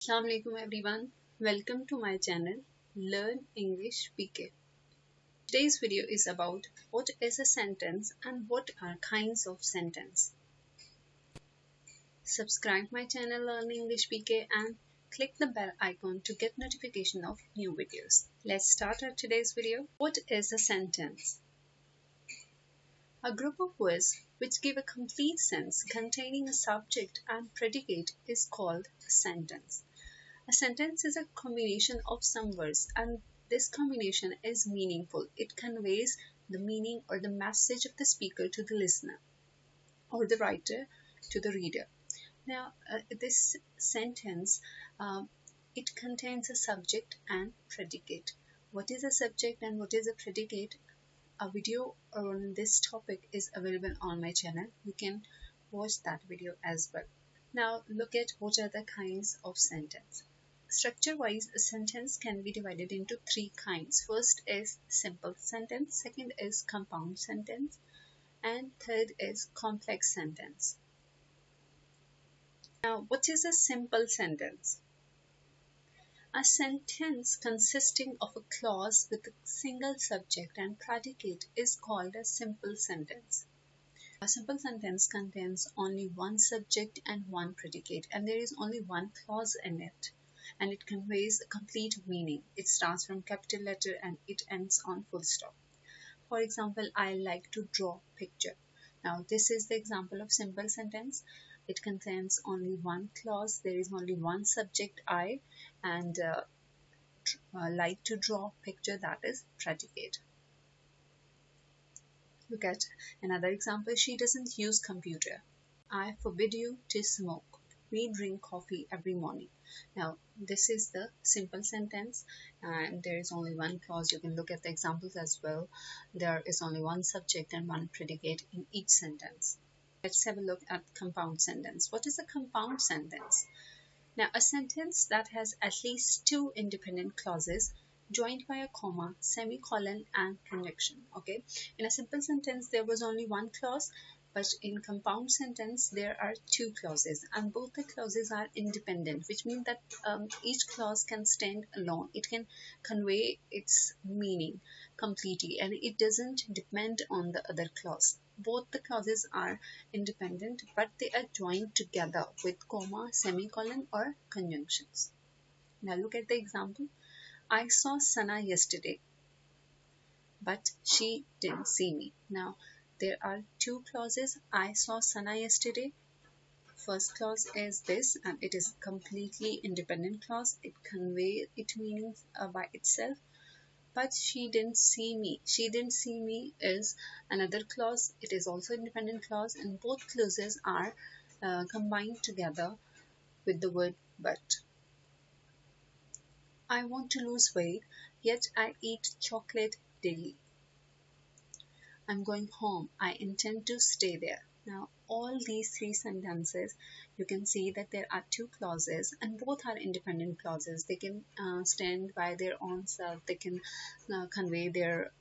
Assalamu alaikum everyone. Welcome to my channel Learn English PK. Today's video is about what is a sentence and what are kinds of sentence. Subscribe my channel Learn English PK and click the bell icon to get notification of new videos. Let's start our today's video. What is a sentence? A group of words which give a complete sense containing a subject and predicate is called a sentence. A sentence is a combination of some words, and this combination is meaningful. It conveys the meaning or the message of the speaker to the listener or the writer to the reader. Now, this sentence it contains a subject and predicate. What is a subject and what is a predicate? A video on this topic is available on my channel. You can watch that video as well. Now, look at what are the kinds of sentence. Structure-wise, a sentence can be divided into three kinds. First is simple sentence, second is compound sentence, and third is complex sentence. Now, what is a simple sentence? A sentence consisting of a clause with a single subject and predicate is called a simple sentence. A simple sentence contains only one subject and one predicate, and there is only one clause in it. And it conveys a complete meaning. It starts from capital letter and it ends on full stop. For example, I like to draw picture. Now this is the example of simple sentence. It contains only one clause. There is only one subject I, and like to draw picture, that is predicate. Look at another example. She doesn't use computer. I forbid you to smoke. We drink coffee every morning. Now, this is the simple sentence, and there is only one clause. You can look at the examples as well. There is only one subject and one predicate in each sentence. Let's have a look at compound sentence. What is a compound sentence? Now, a sentence that has at least two independent clauses joined by a comma, semicolon, and conjunction. Okay, in a simple sentence, there was only one clause. But in compound sentence, there are two clauses, and both the clauses are independent, which means that each clause can stand alone. It can convey its meaning completely, and it doesn't depend on the other clause. Both the clauses are independent, but they are joined together with comma, semicolon, or conjunctions. Now look at the example. I saw Sana yesterday, but she didn't see me. Now, there are two clauses. I saw Sana yesterday. First clause is this, and it is completely independent clause. It conveys its meaning by itself. But she didn't see me. She didn't see me is another clause. It is also independent clause, and both clauses are combined together with the word but. I want to lose weight, yet I eat chocolate daily. I'm going home. I intend to stay there. Now, all these three sentences, you can see that there are two clauses, and both are independent clauses. They can stand by their own self. They can convey their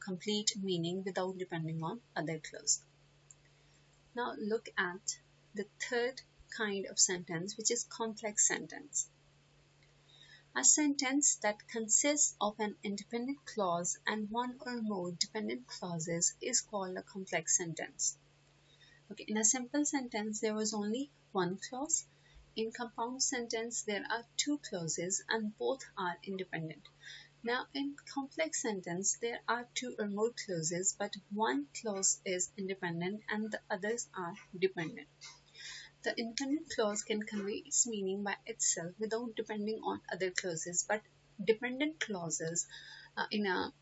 complete meaning without depending on other clause. Now, look at the third kind of sentence, which is complex sentence. A sentence that consists of an independent clause and one or more dependent clauses is called a complex sentence. Okay, in a simple sentence, there was only one clause. In compound sentence, there are two clauses and both are independent. Now, in complex sentence, there are two or more clauses, but one clause is independent and the others are dependent. The independent clause can convey its meaning by itself without depending on other clauses, but dependent clauses in a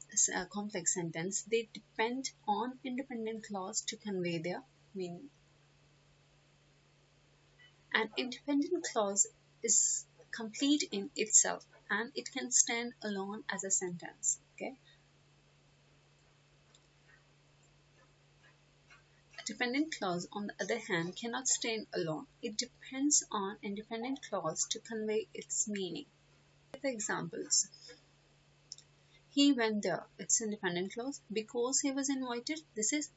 complex sentence, they depend on independent clause to convey their meaning. An independent clause is complete in itself and it can stand alone as a sentence. Okay. Dependent clause, on the other hand, cannot stand alone. It depends on independent clause to convey its meaning. The examples. He went there. It's independent clause. Because he was invited, this is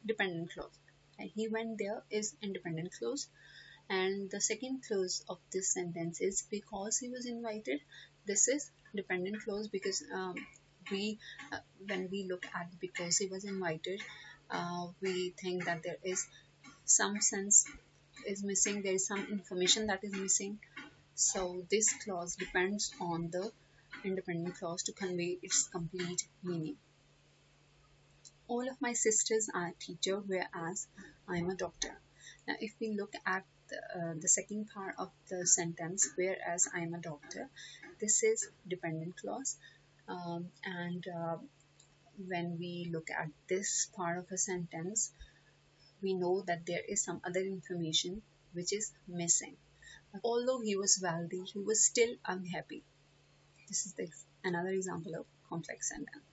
dependent clause. He went there is independent clause. And the second clause of this sentence is because he was invited. This is dependent clause because we when we look at because he was invited, we think that there is some sense is missing, there is some information that is missing. So this clause depends on the independent clause to convey its complete meaning. All of my sisters are a teacher, whereas I am a doctor. Now, if we look at the second part of the sentence, whereas I am a doctor, this is dependent clause. And when we look at this part of a sentence, we know that there is some other information which is missing. Although he was wealthy, he was still unhappy. This is another example of complex sentence.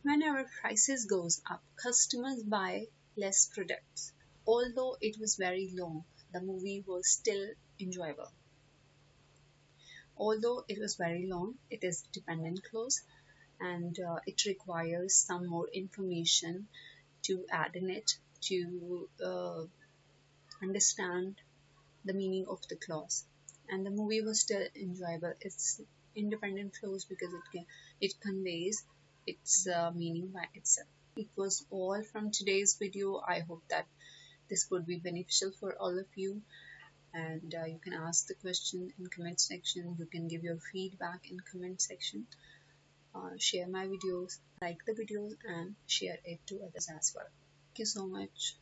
Whenever prices goes up, customers buy less products. Although it was very long, the movie was still enjoyable. Although it was very long, it is dependent clause, and it requires some more information to add in it to understand the meaning of the clause. And the movie was still enjoyable. It's independent clause because it conveys its meaning by itself. It was all from today's video. I hope that this would be beneficial for all of you, and you can ask the question in comment section. You can give your feedback in comment section. Share my videos, like the videos, and share it to others as well. Thank you so much.